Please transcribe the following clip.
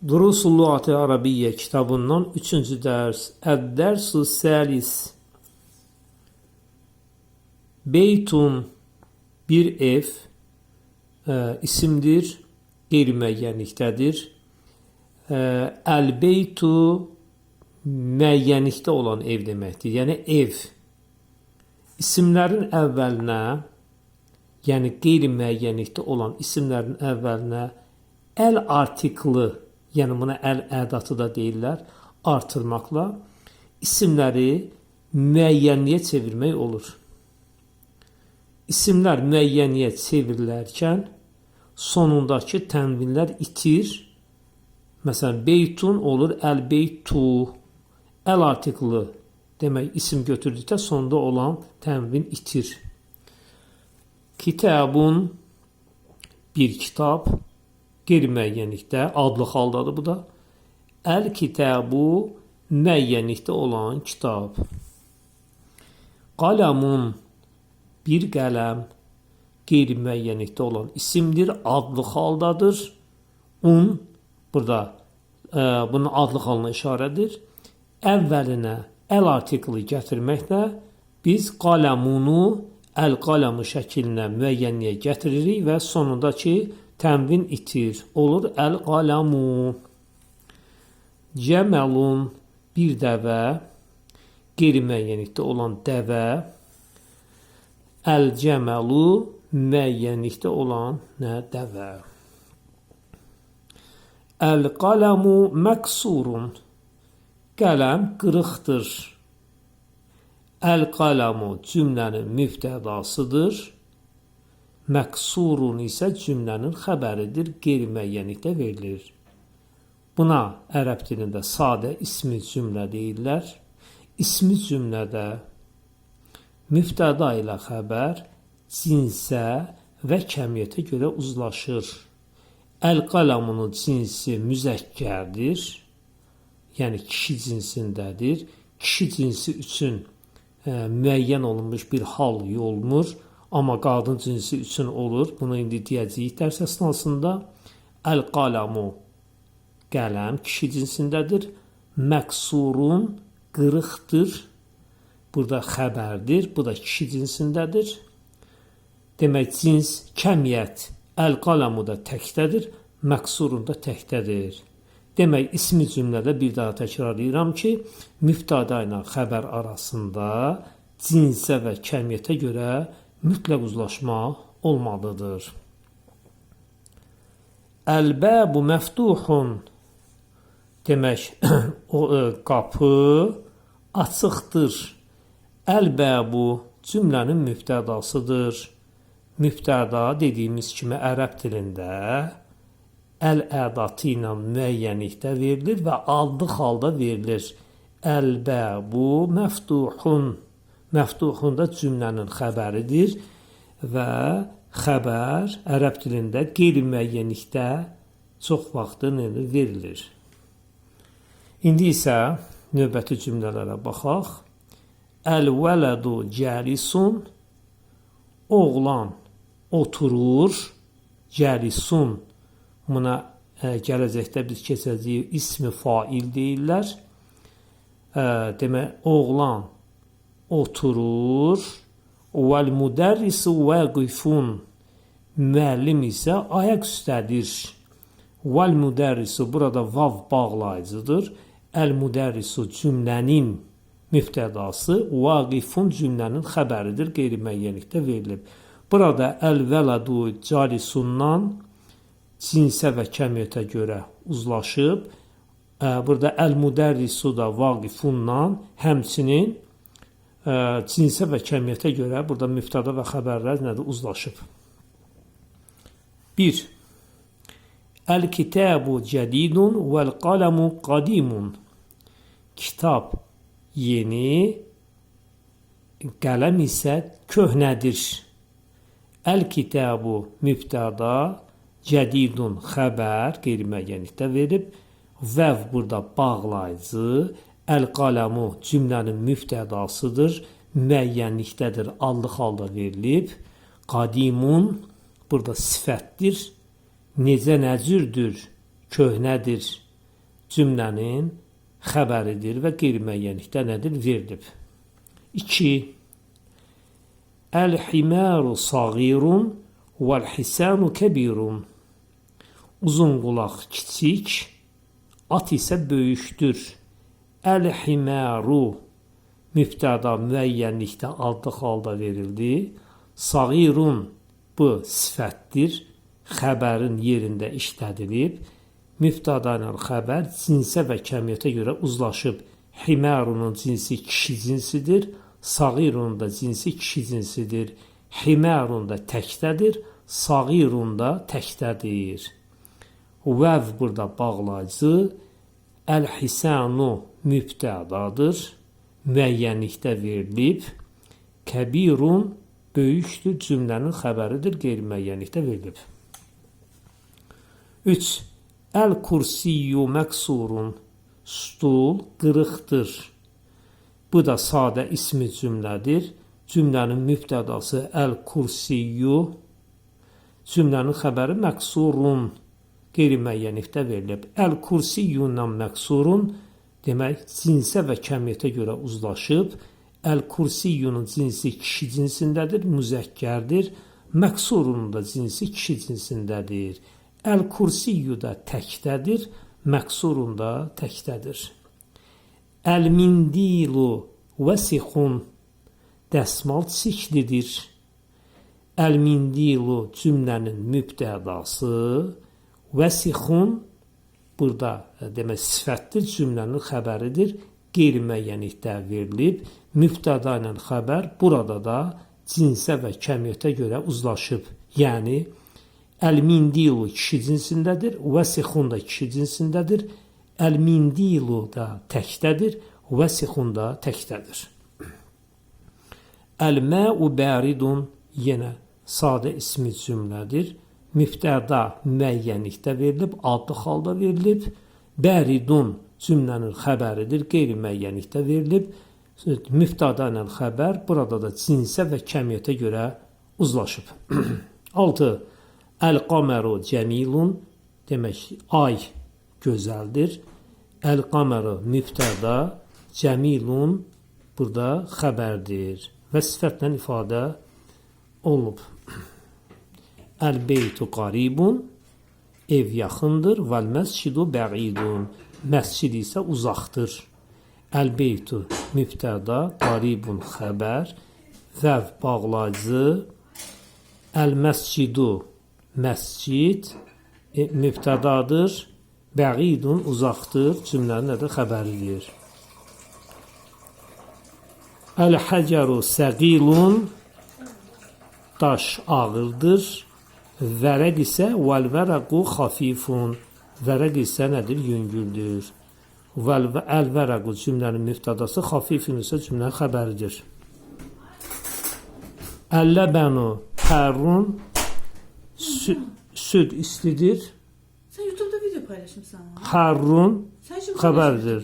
Durusul Lügati Arabiyye kitabından 3. ders. Ed-Dersu Salis. Beytun bir ev isimdir, qeyri-müəyyənlikdədir. El-beytu müəyyənlikdə olan ev deməkdir. Yəni ev. İsimlərin əvvəlinə, yəni qeyri-müəyyənlikdə olan isimlərin əvvəlinə el artiklı, yəni buna el ədatı da deyirlər, artırmaqla isimləri müəyyənliyə çevirmək olur. İsimlər müəyyənliyə çevrilərkən sonundakı tənvinlər itir. Məsələn, beytun olur el-beytu, el artiklı demək isim götürdükdə sonunda olan tənvin itir. Kitabun bir kitab, qeyri-müəyyənlikdə, adlı haldadır bu da. El-kitabu müəyyənlikdə olan kitab. Qalamun bir qələm, qeyri-müəyyənlikdə olan isimdir, adlı haldadır. Burada bunun adlı halına işarədir. Əvvəlinə el artiklı gətirməklə biz qalamunu el-qalamı şəklinə müəyyənliyə gətiririk və sonundakı tənvin itir. Olur el-qalamu. Cəməlun bir dəvə, qeyri-müəyyənlikdə olan dəvə. El-cəməlu müəyyənlikdə olan dəvə. El-qalamu məksurun. Qələm qırıqdır. El-qalamu cümlənin mübtədasıdır. Məksurun isə cümlənin xəbəridir, qeyri-müəyyənlikdə verilir. Buna ərəb dilində sadə ismi cümlə deyirlər. İsmi cümlədə mübtəda ilə xəbər cinsə və kəmiyyətə görə uzlaşır. El-qalamunun cinsi müzəkkərdir, yəni kişi cinsindədir. Kişi cinsi üçün müəyyən olunmuş bir hal olmur, amma qadın cinsi üçün olur. Bunu indi deyəcəyik dərs əsnasında. El-qalamu qələm kişi cinsindədir. Məksurun qırıqdır. Burada xəbərdir. Bu da kişi cinsindədir. Demək cins, kəmiyyət. El-qalamu da təkdədir. Məksurun da təkdədir. Demək ismi cümlədə bir daha təkrarlayıram ki, mübtəda ilə xəbər arasında cinsə və kəmiyyətə görə mütləq uzlaşma olmalıdır. El-bəbu məftuhun. Demək, qapı açıqdır. El-bəbu cümlənin mübtədasıdır. Mübtəda dediyimiz kimi ərəb dilində el ədatı ilə müəyyənlikdə verilir və adlı halda verilir. El-bəbu məftuhun. Məftuhun da cümlənin xəbəridir və xəbər ərəb dilində qeyri-müəyyənlikdə çox vaxt verilir. İndi isə növbəti cümlələrə baxaq. El-vələdu cəlisun. Oğlan oturur. Cəlisun. Buna gələcəkdə biz keçəcəyik ismi fail deyirlər. Demək, oğlan oturur. Vəl-müdərrisu vəqifun. Müəllim isə ayaq üstədir. Vəl-müdərrisu burada vav bağlayıcıdır. El-müdərrisu cümlənin mübtədası, vaqifun cümlənin xəbəridir, qeyri-müəyyənlikdə verilib. Burada el-vələdu calisundan cinsə və kəmiyyətə görə uzlaşıb. Burada el-müdərrisu da vaqifundan həmçinin cinsə və kəmiyyətə görə burada mübtəda və xəbərlər nədir? Uzlaşıb. 1. El-kitabu cədidun vəl-qalamu qadimun. Kitab yeni, qələm isə köhnədir. El-kitabu mübtəda, cədidun xəbər, qeyri-müəyyənlikdə verib. Vəv burada bağlayıcı, el-qalamu cümlənin mübtədasıdır, müəyyənlikdədir, adlı halda verilib. Qadimun burada sifətdir. Necə nəcürdür, köhnədir. cümlənin xəbəridir və qeyri-müəyyənlikdə nədir? Verilib. 2. Əl-himəru sağirun vəl-hisanu kəbirun. Uzun qulaq kiçik, at isə böyükdür. Əl-himəru mübtəda müəyyənlikdə adlı halda verildi. Sağirun bu sifətdir. Xəbərin yerində işlədilib. Mübtəda ilə xəbər cinsə və kəmiyyətə görə uzlaşıb. Himərunun cinsi kişi cinsidir. Sağirun da cinsi kişi cinsidir. Himərun da təkdədir. Sağirun da təkdədir. Vəv burada bağlayıcı. Əl-hisanu mübtədadır. Müəyyənlikdə verilib. Kəbirun böyükdür. Cümlənin xəbəridir. Qeyri-müəyyənlikdə verilib. 3. Əl-kursiyyu məqsurun. Stul qırıqdır. Bu da sadə ismi cümlədir. Cümlənin mübtədası əl-kursiyyu. Cümlənin xəbəri məqsurun. Qeyri-müəyyənlikdə verilib. Əl-kursiyyundan məqsurun demək cinsə və kəmiyyətə görə uzlaşıb. Əl-kursiyyunun cinsi kişi cinsindədir, müzəkkərdir. Məqsurunun da cinsi kişi cinsindədir. Əl-kursiyyu da təkdədir, məqsurun da təkdədir. Əl-mindilu vəsixun. Dəsmal çirklidir. Əl-mindilu cümlənin mübtədası. Vəsixun burada demək sifətdir, cümlənin xəbəridir. Qeyri-müəyyənlikdə verilib. Mübtəda ilə xəbər burada da cinsə və kəmiyyətə görə uzlaşıb. Yəni əl-mindilu kişi cinsindədir, vəsixun da kişi cinsindədir. Əl-mindilu da təkdədir, vəsixun da təkdədir. Əl-mə'u bəridun yenə sadə ismi cümlədir. Mübtəda müəyyənlikdə verilib, adlı halda verilib. Bəridun cümlənin xəbəridir, qeyri-müəyyənlikdə verilib. Mübtəda ilə xəbər burada da cinsə və kəmiyyətə görə uzlaşıb. 6. Əl-qaməru cəmilun demək ay gözəldir. Əl-qaməru mübtəda, cəmilun burada xəbərdir və sifətlə ifadə olunub. Əl-beytu qaribun ev yaxındır. Vəl-məscidu bə'idun məscid isə uzaqdır. Əl-beytu mübtəda, qaribun xəbər, vəv bağlayıcı. Əl-məscidu məscid mübtədadır. Bə'idun uzaqdır. Cümlənin nədir? Xəbəridir. Əl-həcəru səqilun daş ağırdır. Vərəq isə vəl-vərəqu xafifun. Vərəq isə nədir? Yüngüldür. Əl-vərəqu cümlənin mübtədası, xafifun isə cümlənin xəbəridir. Əl-ləbənu hərrun süd istidir. Sen YouTube'da video paylaşmışsın. Hərrun xəbərdir.